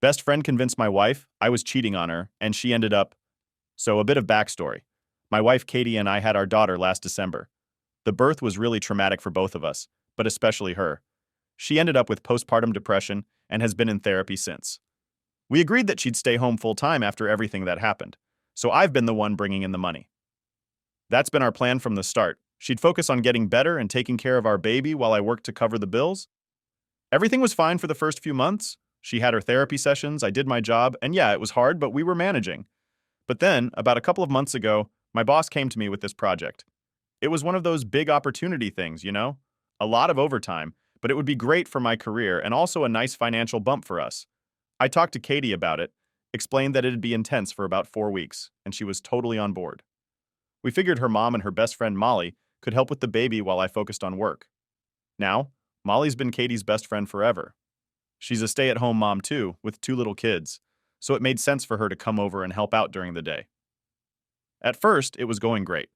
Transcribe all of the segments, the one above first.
Best friend convinced my wife I was cheating on her, and she ended up. So, a bit of backstory. My wife Katie and I had our daughter last December. The birth was really traumatic for both of us, but especially her. She ended up with postpartum depression and has been in therapy since. We agreed that she'd stay home full time after everything that happened, so I've been the one bringing in the money. That's been our plan from the start. She'd focus on getting better and taking care of our baby while I worked to cover the bills. Everything was fine for the first few months. She had her therapy sessions, I did my job, and yeah, it was hard, but we were managing. But then, about a couple of months ago, my boss came to me with this project. It was one of those big opportunity things, you know? A lot of overtime, but it would be great for my career and also a nice financial bump for us. I talked to Katie about it, explained that it'd be intense for about 4 weeks, and she was totally on board. We figured her mom and her best friend Molly could help with the baby while I focused on work. Now, Molly's been Katie's best friend forever. She's a stay-at-home mom too, with two little kids, so it made sense for her to come over and help out during the day. At first, it was going great.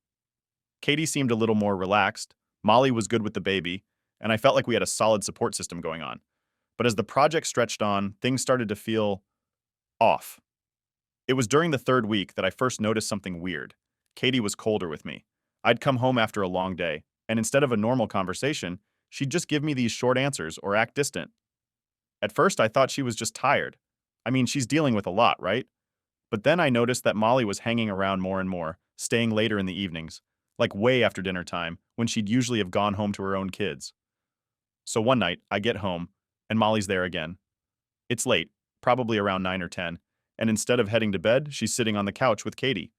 Katie seemed a little more relaxed, Molly was good with the baby, and I felt like we had a solid support system going on. But as the project stretched on, things started to feel off. It was during the third week that I first noticed something weird. Katie was colder with me. I'd come home after a long day, and instead of a normal conversation, she'd just give me these short answers or act distant. At first, I thought she was just tired. I mean, she's dealing with a lot, right? But then I noticed that Molly was hanging around more and more, staying later in the evenings, like way after dinner time, when she'd usually have gone home to her own kids. So one night, I get home, and Molly's there again. It's late, probably around 9 or 10, and instead of heading to bed, she's sitting on the couch with Katie.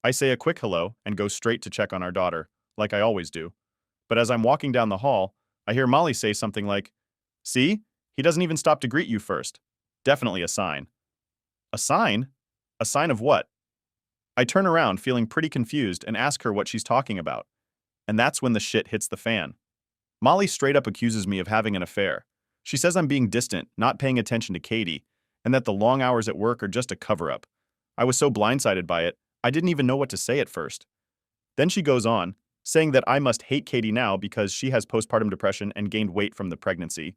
I say a quick hello and go straight to check on our daughter, like I always do. But as I'm walking down the hall, I hear Molly say something like, "See? He doesn't even stop to greet you first. Definitely a sign." A sign? A sign of what? I turn around feeling pretty confused and ask her what she's talking about. And that's when the shit hits the fan. Molly straight up accuses me of having an affair. She says I'm being distant, not paying attention to Katie, and that the long hours at work are just a cover-up. I was so blindsided by it, I didn't even know what to say at first. Then she goes on, saying that I must hate Katie now because she has postpartum depression and gained weight from the pregnancy,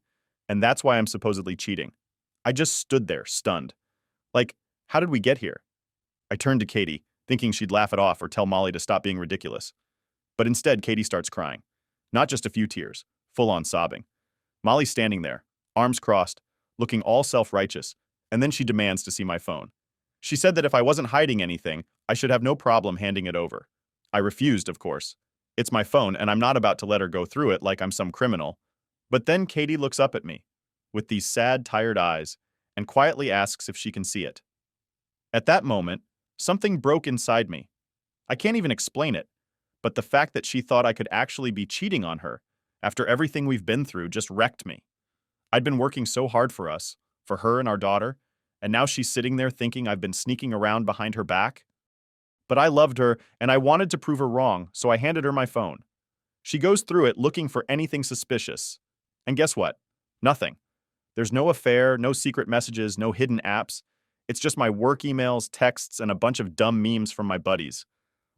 and that's why I'm supposedly cheating. I just stood there, stunned. Like, how did we get here? I turned to Katie, thinking she'd laugh it off or tell Molly to stop being ridiculous. But instead, Katie starts crying. Not just a few tears, full-on sobbing. Molly's standing there, arms crossed, looking all self-righteous, and then she demands to see my phone. She said that if I wasn't hiding anything, I should have no problem handing it over. I refused, of course. It's my phone, and I'm not about to let her go through it like I'm some criminal. But then Katie looks up at me, with these sad, tired eyes, and quietly asks if she can see it. At that moment, something broke inside me. I can't even explain it, but the fact that she thought I could actually be cheating on her, after everything we've been through, just wrecked me. I'd been working so hard for us, for her and our daughter, and now she's sitting there thinking I've been sneaking around behind her back. But I loved her, and I wanted to prove her wrong, so I handed her my phone. She goes through it looking for anything suspicious. And guess what? Nothing. There's no affair, no secret messages, no hidden apps. It's just my work emails, texts, and a bunch of dumb memes from my buddies.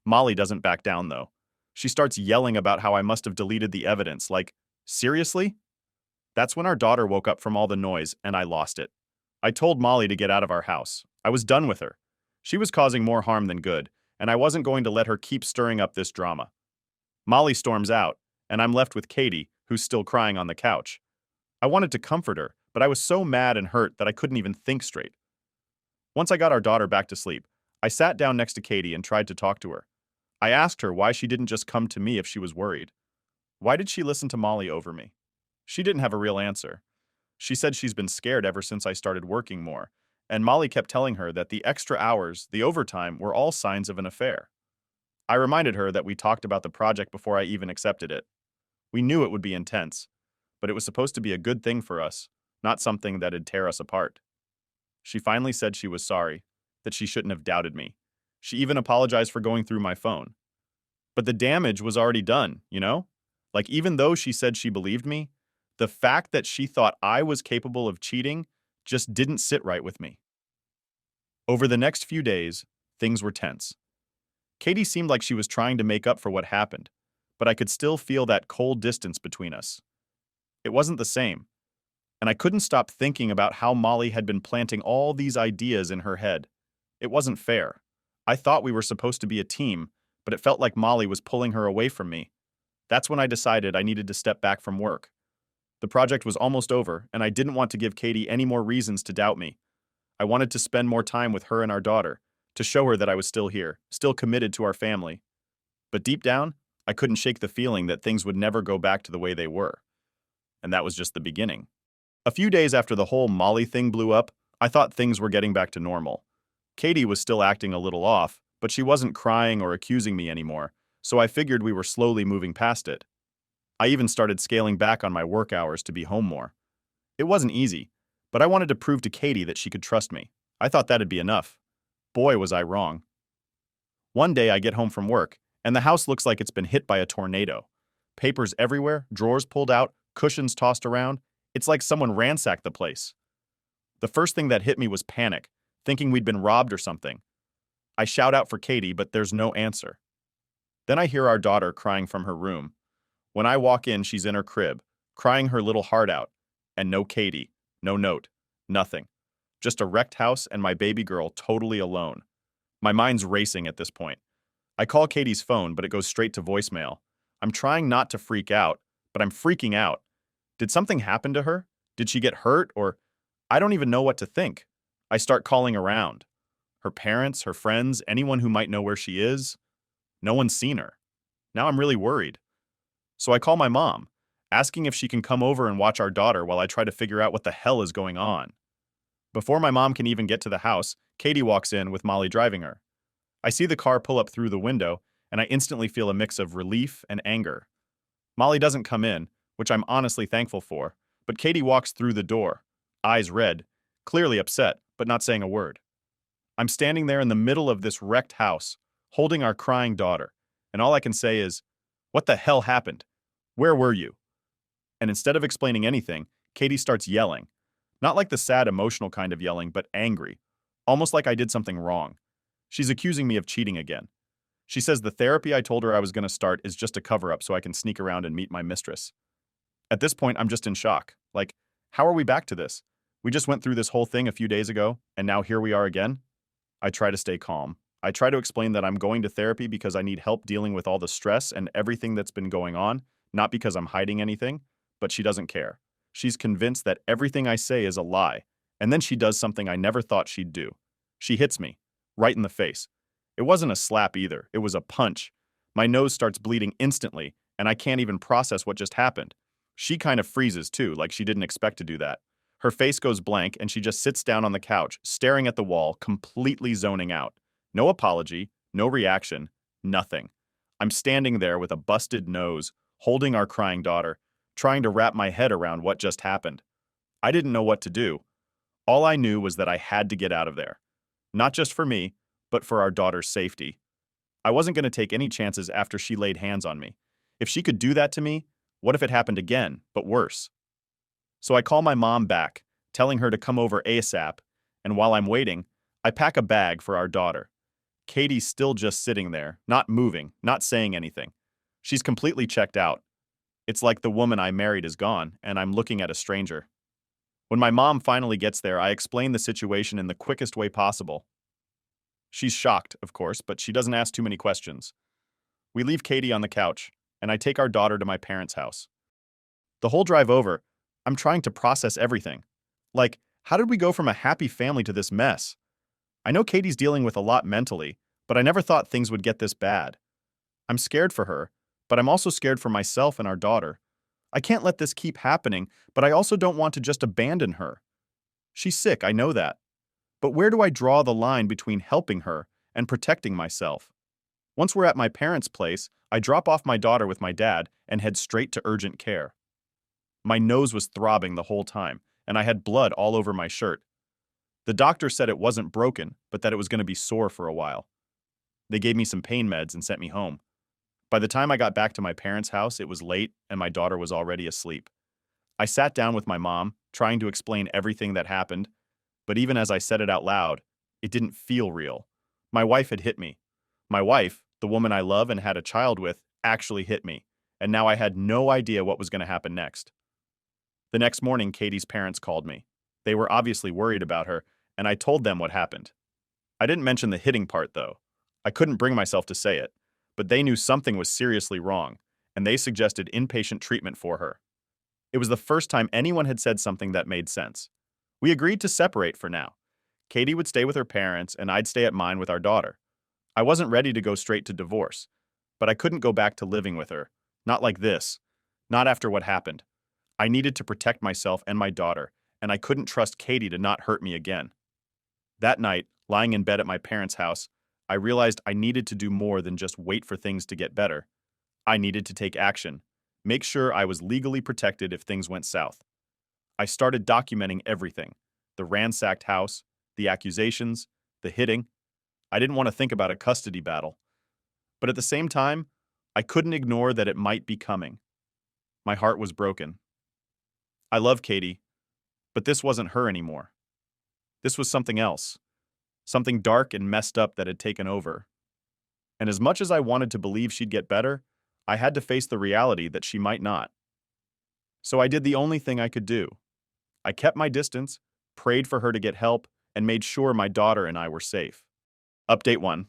Molly doesn't back down, though. She starts yelling about how I must have deleted the evidence, like, seriously? That's when our daughter woke up from all the noise, and I lost it. I told Molly to get out of our house. I was done with her. She was causing more harm than good, and I wasn't going to let her keep stirring up this drama. Molly storms out, and I'm left with Katie, who's still crying on the couch. I wanted to comfort her, but I was so mad and hurt that I couldn't even think straight. Once I got our daughter back to sleep, I sat down next to Katie and tried to talk to her. I asked her why she didn't just come to me if she was worried. Why did she listen to Molly over me? She didn't have a real answer. She said she's been scared ever since I started working more, and Molly kept telling her that the extra hours, the overtime, were all signs of an affair. I reminded her that we talked about the project before I even accepted it. We knew it would be intense, but it was supposed to be a good thing for us, not something that'd tear us apart. She finally said she was sorry, that she shouldn't have doubted me. She even apologized for going through my phone. But the damage was already done, you know? Like, even though she said she believed me, the fact that she thought I was capable of cheating just didn't sit right with me. Over the next few days, things were tense. Katie seemed like she was trying to make up for what happened, but I could still feel that cold distance between us. It wasn't the same. And I couldn't stop thinking about how Molly had been planting all these ideas in her head. It wasn't fair. I thought we were supposed to be a team, but it felt like Molly was pulling her away from me. That's when I decided I needed to step back from work. The project was almost over, and I didn't want to give Katie any more reasons to doubt me. I wanted to spend more time with her and our daughter, to show her that I was still here, still committed to our family. But deep down, I couldn't shake the feeling that things would never go back to the way they were. And that was just the beginning. A few days after the whole Molly thing blew up, I thought things were getting back to normal. Katie was still acting a little off, but she wasn't crying or accusing me anymore, so I figured we were slowly moving past it. I even started scaling back on my work hours to be home more. It wasn't easy, but I wanted to prove to Katie that she could trust me. I thought that'd be enough. Boy, was I wrong. One day I get home from work, and the house looks like it's been hit by a tornado. Papers everywhere, drawers pulled out, cushions tossed around. It's like someone ransacked the place. The first thing that hit me was panic, thinking we'd been robbed or something. I shout out for Katie, but there's no answer. Then I hear our daughter crying from her room. When I walk in, she's in her crib, crying her little heart out. And no Katie, no note, nothing. Just a wrecked house and my baby girl totally alone. My mind's racing at this point. I call Katie's phone, but it goes straight to voicemail. I'm trying not to freak out, but I'm freaking out. Did something happen to her? Did she get hurt? Or I don't even know what to think. I start calling around. Her parents, her friends, anyone who might know where she is. No one's seen her. Now I'm really worried. So I call my mom, asking if she can come over and watch our daughter while I try to figure out what the hell is going on. Before my mom can even get to the house, Katie walks in with Molly driving her. I see the car pull up through the window, and I instantly feel a mix of relief and anger. Molly doesn't come in, which I'm honestly thankful for, but Katie walks through the door, eyes red, clearly upset, but not saying a word. I'm standing there in the middle of this wrecked house, holding our crying daughter, and all I can say is, "What the hell happened? Where were you?" And instead of explaining anything, Katie starts yelling. Not like the sad, emotional kind of yelling, but angry, almost like I did something wrong. She's accusing me of cheating again. She says the therapy I told her I was going to start is just a cover-up so I can sneak around and meet my mistress. At this point, I'm just in shock. Like, how are we back to this? We just went through this whole thing a few days ago, and now here we are again? I try to stay calm. I try to explain that I'm going to therapy because I need help dealing with all the stress and everything that's been going on, not because I'm hiding anything, but she doesn't care. She's convinced that everything I say is a lie, and then she does something I never thought she'd do. She hits me, right in the face. It wasn't a slap either, it was a punch. My nose starts bleeding instantly, and I can't even process what just happened. She kind of freezes too, like she didn't expect to do that. Her face goes blank, and she just sits down on the couch, staring at the wall, completely zoning out. No apology, no reaction, nothing. I'm standing there with a busted nose, holding our crying daughter, trying to wrap my head around what just happened. I didn't know what to do. All I knew was that I had to get out of there. Not just for me, but for our daughter's safety. I wasn't going to take any chances after she laid hands on me. If she could do that to me, what if it happened again, but worse? So I call my mom back, telling her to come over ASAP, and while I'm waiting, I pack a bag for our daughter. Katie's still just sitting there, not moving, not saying anything. She's completely checked out. It's like the woman I married is gone, and I'm looking at a stranger. When my mom finally gets there, I explain the situation in the quickest way possible. She's shocked, of course, but she doesn't ask too many questions. We leave Katie on the couch, and I take our daughter to my parents' house. The whole drive over, I'm trying to process everything. Like, how did we go from a happy family to this mess? I know Katie's dealing with a lot mentally, but I never thought things would get this bad. I'm scared for her, but I'm also scared for myself and our daughter. I can't let this keep happening, but I also don't want to just abandon her. She's sick, I know that. But where do I draw the line between helping her and protecting myself? Once we're at my parents' place, I drop off my daughter with my dad and head straight to urgent care. My nose was throbbing the whole time, and I had blood all over my shirt. The doctor said it wasn't broken, but that it was going to be sore for a while. They gave me some pain meds and sent me home. By the time I got back to my parents' house, it was late and my daughter was already asleep. I sat down with my mom, trying to explain everything that happened, but even as I said it out loud, it didn't feel real. My wife had hit me. My wife, the woman I love and had a child with, actually hit me, and now I had no idea what was going to happen next. The next morning, Katie's parents called me. They were obviously worried about her, and I told them what happened. I didn't mention the hitting part, though. I couldn't bring myself to say it, but they knew something was seriously wrong, and they suggested inpatient treatment for her. It was the first time anyone had said something that made sense. We agreed to separate for now. Katie would stay with her parents, and I'd stay at mine with our daughter. I wasn't ready to go straight to divorce, but I couldn't go back to living with her. Not like this. Not after what happened. I needed to protect myself and my daughter, and I couldn't trust Katie to not hurt me again. That night, lying in bed at my parents' house, I realized I needed to do more than just wait for things to get better. I needed to take action, make sure I was legally protected if things went south. I started documenting everything: the ransacked house, the accusations, the hitting. I didn't want to think about a custody battle. But at the same time, I couldn't ignore that it might be coming. My heart was broken. I love Katie, but this wasn't her anymore. This was something else, something dark and messed up that had taken over. And as much as I wanted to believe she'd get better, I had to face the reality that she might not. So I did the only thing I could do. I kept my distance, prayed for her to get help, and made sure my daughter and I were safe. Update 1.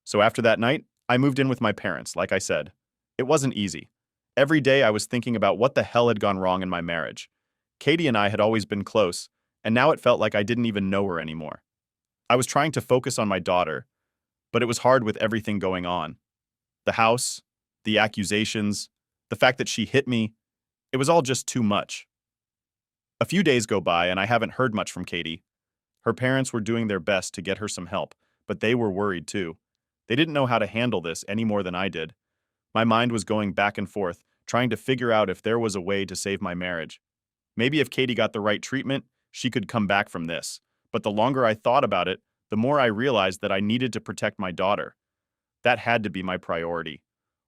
So after that night, I moved in with my parents, like I said. It wasn't easy. Every day I was thinking about what the hell had gone wrong in my marriage. Katie and I had always been close, and now it felt like I didn't even know her anymore. I was trying to focus on my daughter, but it was hard with everything going on. The house, the accusations, the fact that she hit me, it was all just too much. A few days go by and I haven't heard much from Katie. Her parents were doing their best to get her some help, but they were worried too. They didn't know how to handle this any more than I did. My mind was going back and forth, trying to figure out if there was a way to save my marriage. Maybe if Katie got the right treatment, she could come back from this. But the longer I thought about it, the more I realized that I needed to protect my daughter. That had to be my priority.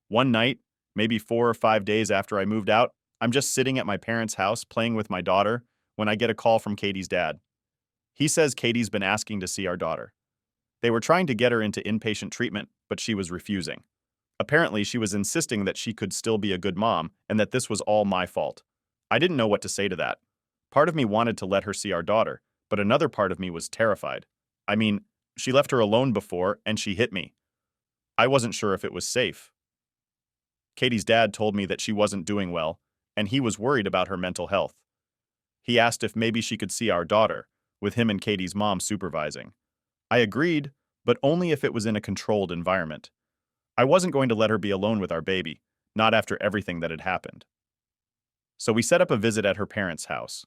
One night, maybe 4 or 5 days after I moved out, I'm just sitting at my parents' house playing with my daughter when I get a call from Katie's dad. He says Katie's been asking to see our daughter. They were trying to get her into inpatient treatment, but she was refusing. Apparently, she was insisting that she could still be a good mom and that this was all my fault. I didn't know what to say to that. Part of me wanted to let her see our daughter, but another part of me was terrified. I mean, she left her alone before and she hit me. I wasn't sure if it was safe. Katie's dad told me that she wasn't doing well, and he was worried about her mental health. He asked if maybe she could see our daughter, with him and Katie's mom supervising. I agreed, but only if it was in a controlled environment. I wasn't going to let her be alone with our baby, not after everything that had happened. So we set up a visit at her parents' house.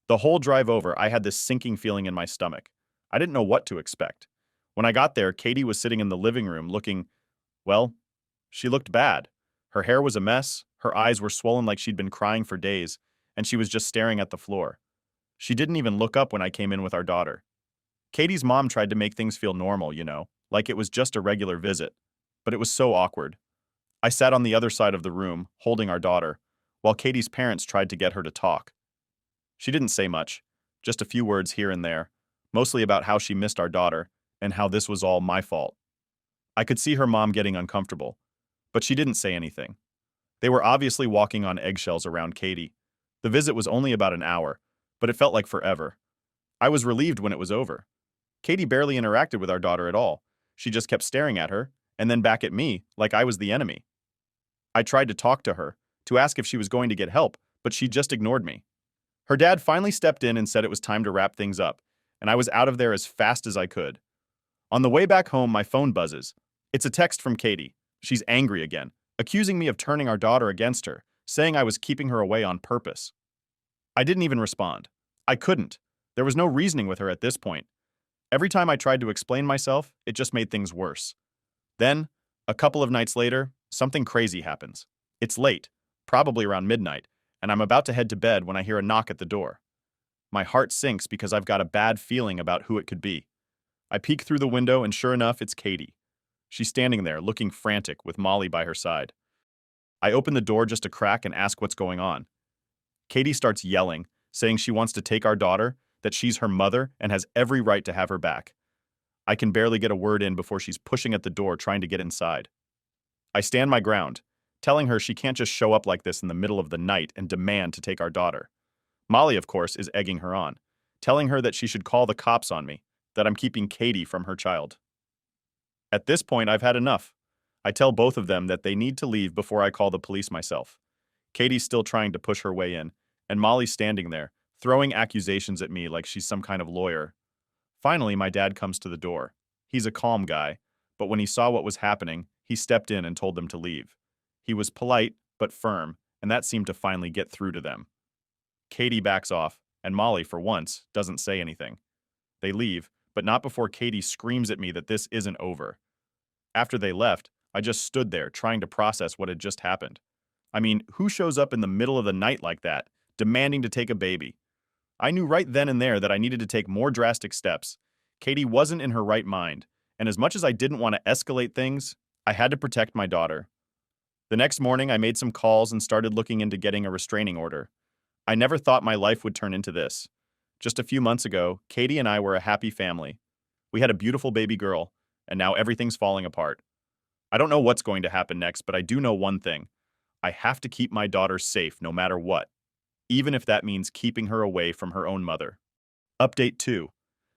The whole drive over, I had this sinking feeling in my stomach. I didn't know what to expect. When I got there, Katie was sitting in the living room looking, well, she looked bad. Her hair was a mess, her eyes were swollen like she'd been crying for days, and she was just staring at the floor. She didn't even look up when I came in with our daughter. Katie's mom tried to make things feel normal, like it was just a regular visit, but it was so awkward. I sat on the other side of the room, holding our daughter, while Katie's parents tried to get her to talk. She didn't say much, just a few words here and there, mostly about how she missed our daughter and how this was all my fault. I could see her mom getting uncomfortable, but she didn't say anything. They were obviously walking on eggshells around Katie. The visit was only about an hour, but it felt like forever. I was relieved when it was over. Katie barely interacted with our daughter at all. She just kept staring at her, and then back at me, like I was the enemy. I tried to talk to her, to ask if she was going to get help, but she just ignored me. Her dad finally stepped in and said it was time to wrap things up, and I was out of there as fast as I could. On the way back home, my phone buzzes. It's a text from Katie. She's angry again, accusing me of turning our daughter against her, saying I was keeping her away on purpose. I didn't even respond. I couldn't. There was no reasoning with her at this point. Every time I tried to explain myself, it just made things worse. Then, a couple of nights later, something crazy happens. It's late, probably around midnight, and I'm about to head to bed when I hear a knock at the door. My heart sinks because I've got a bad feeling about who it could be. I peek through the window and sure enough, it's Katie. She's standing there, looking frantic, with Molly by her side. I open the door just a crack and ask what's going on. Katie starts yelling, saying she wants to take our daughter, that she's her mother and has every right to have her back. I can barely get a word in before she's pushing at the door trying to get inside. I stand my ground, telling her she can't just show up like this in the middle of the night and demand to take our daughter. Molly, of course, is egging her on, telling her that she should call the cops on me, that I'm keeping Katie from her child. At this point, I've had enough. I tell both of them that they need to leave before I call the police myself. Katie's still trying to push her way in, and Molly's standing there, throwing accusations at me like she's some kind of lawyer. Finally, my dad comes to the door. He's a calm guy, but when he saw what was happening, he stepped in and told them to leave. He was polite, but firm, and that seemed to finally get through to them. Katie backs off, and Molly, for once, doesn't say anything. They leave, but not before Katie screams at me that this isn't over. After they left, I just stood there trying to process what had just happened. I mean, who shows up in the middle of the night like that, demanding to take a baby? I knew right then and there that I needed to take more drastic steps. Katie wasn't in her right mind, and as much as I didn't want to escalate things, I had to protect my daughter. The next morning, I made some calls and started looking into getting a restraining order. I never thought my life would turn into this. Just a few months ago, Katie and I were a happy family. We had a beautiful baby girl, and now everything's falling apart. I don't know what's going to happen next, but I do know one thing. I have to keep my daughter safe no matter what, even if that means keeping her away from her own mother. Update 2.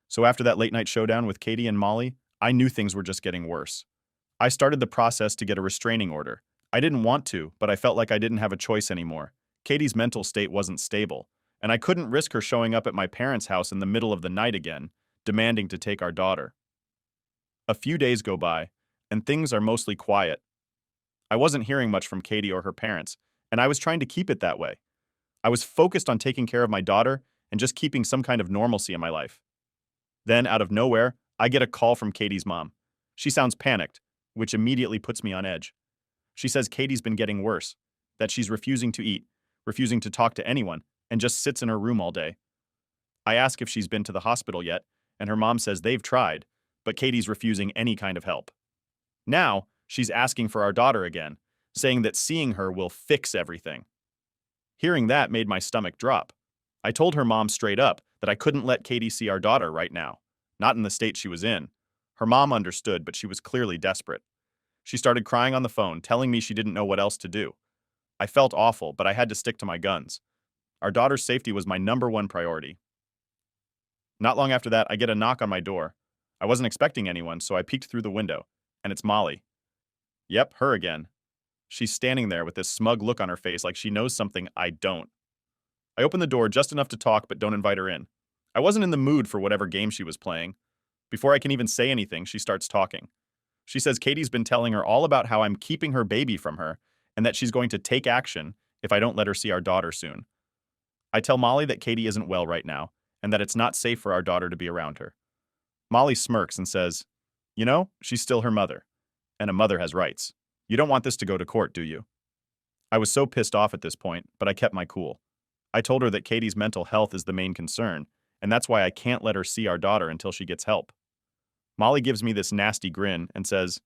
So after that late night showdown with Katie and Molly, I knew things were just getting worse. I started the process to get a restraining order. I didn't want to, but I felt like I didn't have a choice anymore. Katie's mental state wasn't stable, and I couldn't risk her showing up at my parents' house in the middle of the night again, demanding to take our daughter. A few days go by, and things are mostly quiet. I wasn't hearing much from Katie or her parents, and I was trying to keep it that way. I was focused on taking care of my daughter and just keeping some kind of normalcy in my life. Then, out of nowhere, I get a call from Katie's mom. She sounds panicked, which immediately puts me on edge. She says Katie's been getting worse, that she's refusing to eat, refusing to talk to anyone, and just sits in her room all day. I ask if she's been to the hospital yet, and her mom says they've tried, but Katie's refusing any kind of help. Now, she's asking for our daughter again, saying that seeing her will fix everything. Hearing that made my stomach drop. I told her mom straight up that I couldn't let Katie see our daughter right now, not in the state she was in. Her mom understood, but she was clearly desperate. She started crying on the phone, telling me she didn't know what else to do. I felt awful, but I had to stick to my guns. Our daughter's safety was my number one priority. Not long after that, I get a knock on my door. I wasn't expecting anyone, so I peeked through the window, and it's Molly. Yep, her again. She's standing there with this smug look on her face like she knows something I don't. I open the door just enough to talk but don't invite her in. I wasn't in the mood for whatever game she was playing. Before I can even say anything, she starts talking. She says Katie's been telling her all about how I'm keeping her baby from her and that she's going to take action if I don't let her see our daughter soon. I tell Molly that Katie isn't well right now and that it's not safe for our daughter to be around her. Molly smirks and says, "You know, she's still her mother, and a mother has rights. You don't want this to go to court, do you?" I was so pissed off at this point, but I kept my cool. I told her that Katie's mental health is the main concern, and that's why I can't let her see our daughter until she gets help. Molly gives me this nasty grin and says,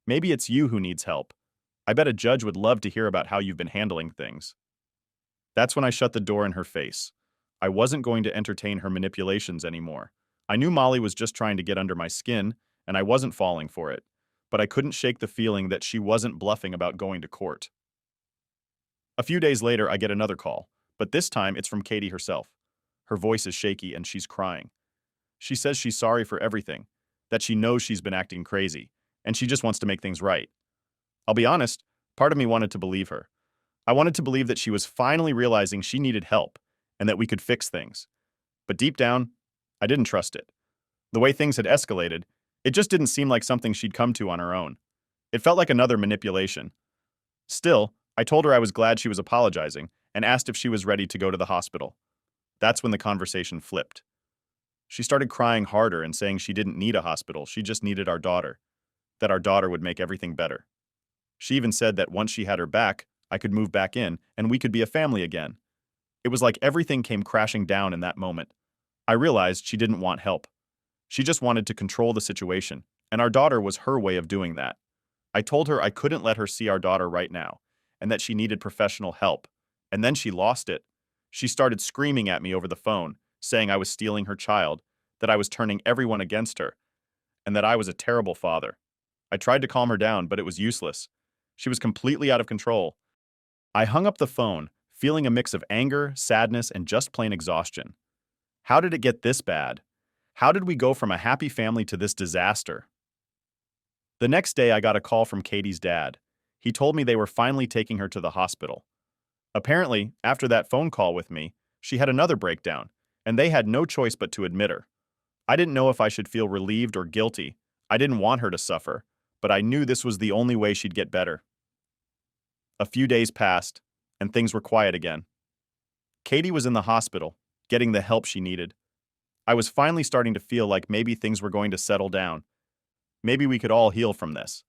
"Maybe it's you who needs help. I bet a judge would love to hear about how you've been handling things." That's when I shut the door in her face. I wasn't going to entertain her manipulations anymore. I knew Molly was just trying to get under my skin, and I wasn't falling for it, but I couldn't shake the feeling that she wasn't bluffing about going to court. A few days later, I get another call, but this time it's from Katie herself. Her voice is shaky and she's crying. She says she's sorry for everything, that she knows she's been acting crazy, and she just wants to make things right. I'll be honest, part of me wanted to believe her. I wanted to believe that she was finally realizing she needed help and that we could fix things. But deep down, I didn't trust it. The way things had escalated, it just didn't seem like something she'd come to on her own. It felt like another manipulation. Still, I told her I was glad she was apologizing and asked if she was ready to go to the hospital. That's when the conversation flipped. She started crying harder and saying she didn't need a hospital, she just needed our daughter, that our daughter would make everything better. She even said that once she had her back, I could move back in and we could be a family again. It was like everything came crashing down in that moment. I realized she didn't want help. She just wanted to control the situation, and our daughter was her way of doing that. I told her I couldn't let her see our daughter right now, and that she needed professional help. And then she lost it. She started screaming at me over the phone, saying I was stealing her child, that I was turning everyone against her, and that I was a terrible father. I tried to calm her down, but it was useless. She was completely out of control. I hung up the phone, feeling a mix of anger, sadness, and just plain exhaustion. How did it get this bad? How did we go from a happy family to this disaster? The next day, I got a call from Katie's dad. He told me they were finally taking her to the hospital. Apparently, after that phone call with me, she had another breakdown, and they had no choice but to admit her. I didn't know if I should feel relieved or guilty. I didn't want her to suffer, but I knew this was the only way she'd get better. A few days passed, and things were quiet again. Katie was in the hospital, getting the help she needed. I was finally starting to feel like maybe things were going to settle down. Maybe we could all heal from this.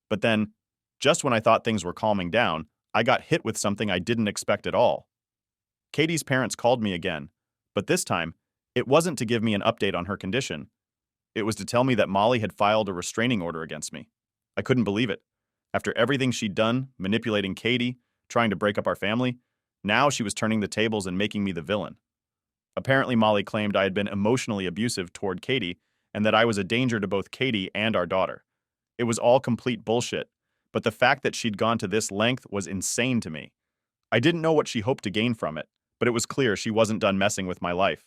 But then, just when I thought things were calming down, I got hit with something I didn't expect at all. Katie's parents called me again, but this time, it wasn't to give me an update on her condition. It was to tell me that Molly had filed a restraining order against me. I couldn't believe it. After everything she'd done, manipulating Katie, trying to break up our family, now she was turning the tables and making me the villain. Apparently, Molly claimed I had been emotionally abusive toward Katie and that I was a danger to both Katie and our daughter. It was all complete bullshit, but the fact that she'd gone to this length was insane to me. I didn't know what she hoped to gain from it, but it was clear she wasn't done messing with my life.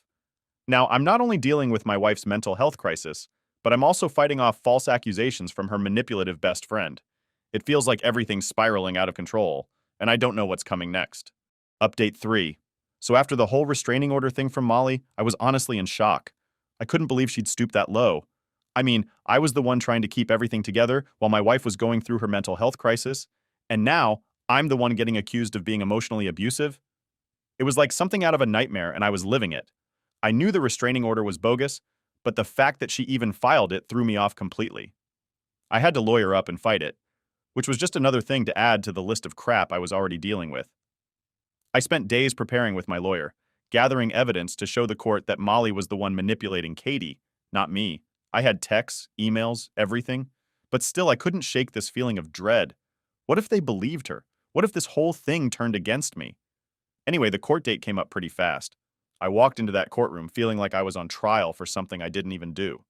Now, I'm not only dealing with my wife's mental health crisis, but I'm also fighting off false accusations from her manipulative best friend. It feels like everything's spiraling out of control, and I don't know what's coming next. Update 3. So after the whole restraining order thing from Molly, I was honestly in shock. I couldn't believe she'd stooped that low. I mean, I was the one trying to keep everything together while my wife was going through her mental health crisis, and now I'm the one getting accused of being emotionally abusive. It was like something out of a nightmare, and I was living it. I knew the restraining order was bogus, but the fact that she even filed it threw me off completely. I had to lawyer up and fight it, which was just another thing to add to the list of crap I was already dealing with. I spent days preparing with my lawyer, gathering evidence to show the court that Molly was the one manipulating Katie, not me. I had texts, emails, everything, but still I couldn't shake this feeling of dread. What if they believed her? What if this whole thing turned against me? Anyway, the court date came up pretty fast. I walked into that courtroom feeling like I was on trial for something I didn't even do.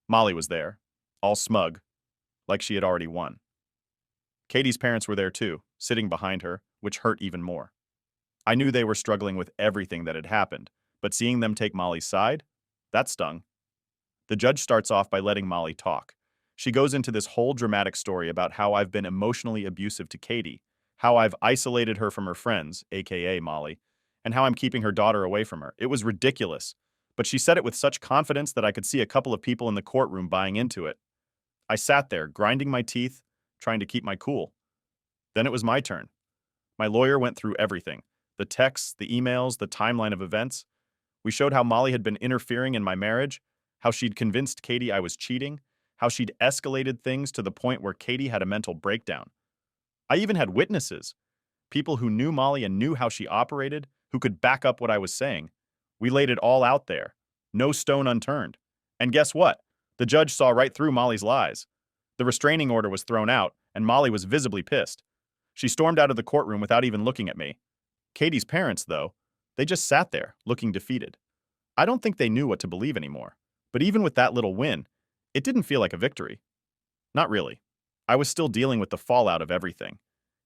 Molly was there, all smug, like she had already won. Katie's parents were there too, sitting behind her, which hurt even more. I knew they were struggling with everything that had happened, but seeing them take Molly's side, that stung. The judge starts off by letting Molly talk. She goes into this whole dramatic story about how I've been emotionally abusive to Katie, how I've isolated her from her friends, aka Molly, and how I'm keeping her daughter away from her. It was ridiculous, but she said it with such confidence that I could see a couple of people in the courtroom buying into it. I sat there, grinding my teeth, trying to keep my cool. Then it was my turn. My lawyer went through everything: the texts, the emails, the timeline of events. We showed how Molly had been interfering in my marriage, how she'd convinced Katie I was cheating, how she'd escalated things to the point where Katie had a mental breakdown. I even had witnesses, people who knew Molly and knew how she operated, who could back up what I was saying. We laid it all out there, no stone unturned. And guess what? The judge saw right through Molly's lies. The restraining order was thrown out, and Molly was visibly pissed. She stormed out of the courtroom without even looking at me. Katie's parents, though, they just sat there, looking defeated. I don't think they knew what to believe anymore. But even with that little win, it didn't feel like a victory. Not really. I was still dealing with the fallout of everything.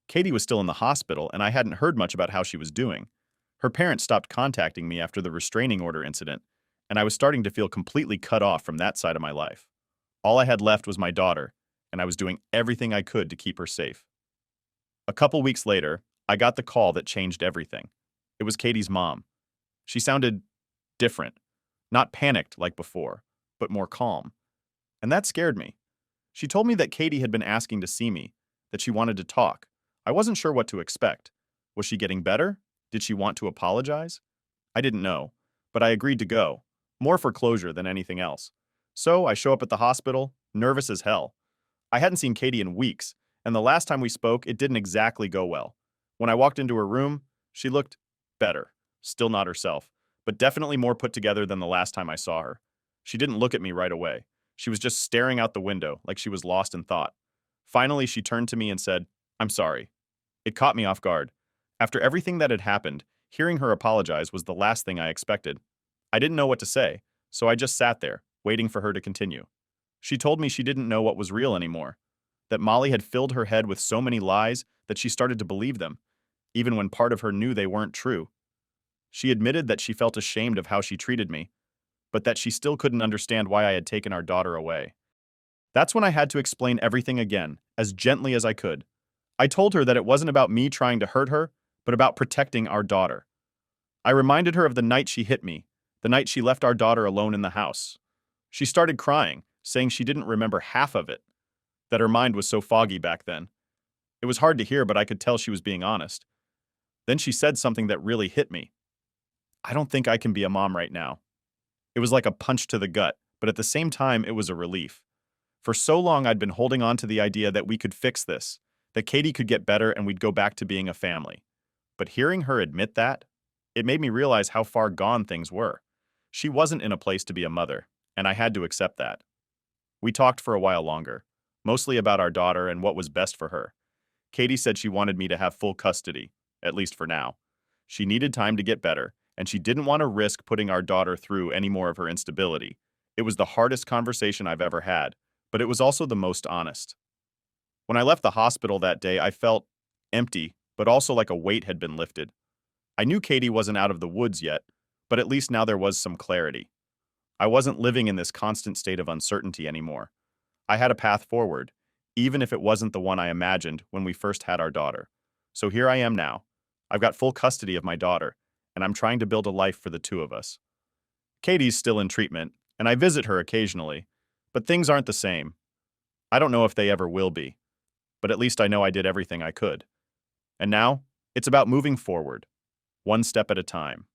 Katie was still in the hospital, and I hadn't heard much about how she was doing. Her parents stopped contacting me after the restraining order incident, and I was starting to feel completely cut off from that side of my life. All I had left was my daughter, and I was doing everything I could to keep her safe. A couple weeks later, I got the call that changed everything. It was Katie's mom. She sounded different, not panicked like before, but more calm. And that scared me. She told me that Katie had been asking to see me, that she wanted to talk. I wasn't sure what to expect. Was she getting better? Did she want to apologize? I didn't know, but I agreed to go, more for closure than anything else. So I show up at the hospital, nervous as hell. I hadn't seen Katie in weeks, and the last time we spoke, it didn't exactly go well. When I walked into her room, she looked better, still not herself, but definitely more put together than the last time I saw her. She didn't look at me right away. She was just staring out the window like she was lost in thought. Finally, she turned to me and said, "I'm sorry." It caught me off guard. After everything that had happened, hearing her apologize was the last thing I expected. I didn't know what to say, so I just sat there, waiting for her to continue. She told me she didn't know what was real anymore, that Molly had filled her head with so many lies that she started to believe them, even when part of her knew they weren't true. She admitted that she felt ashamed of how she treated me, but that she still couldn't understand why I had taken our daughter away. That's when I had to explain everything again, as gently as I could. I told her that it wasn't about me trying to hurt her, but about protecting our daughter. I reminded her of the night she hit me, the night she left our daughter alone in the house. She started crying, saying she didn't remember half of it, that her mind was so foggy back then. It was hard to hear, but I could tell she was being honest. Then she said something that really hit me. I don't think I can be a mom right now. It was like a punch to the gut, but at the same time, it was a relief. For so long, I'd been holding on to the idea that we could fix this, that Katie could get better and we'd go back to being a family. But hearing her admit that, it made me realize how far gone things were. She wasn't in a place to be a mother, and I had to accept that. We talked for a while longer, mostly about our daughter and what was best for her. Katie said she wanted me to have full custody, at least for now. She needed time to get better, and she didn't want to risk putting our daughter through any more of her instability. It was the hardest conversation I've ever had, but it was also the most honest. When I left the hospital that day, I felt empty, but also like a weight had been lifted. I knew Katie wasn't out of the woods yet, but at least now there was some clarity. I wasn't living in this constant state of uncertainty anymore. I had a path forward, even if it wasn't the one I imagined when we first had our daughter. So here I am now. I've got full custody of my daughter, and I'm trying to build a life for the two of us. Katie's still in treatment, and I visit her occasionally, but things aren't the same. I don't know if they ever will be, but at least I know I did everything I could. And now, it's about moving forward, one step at a time.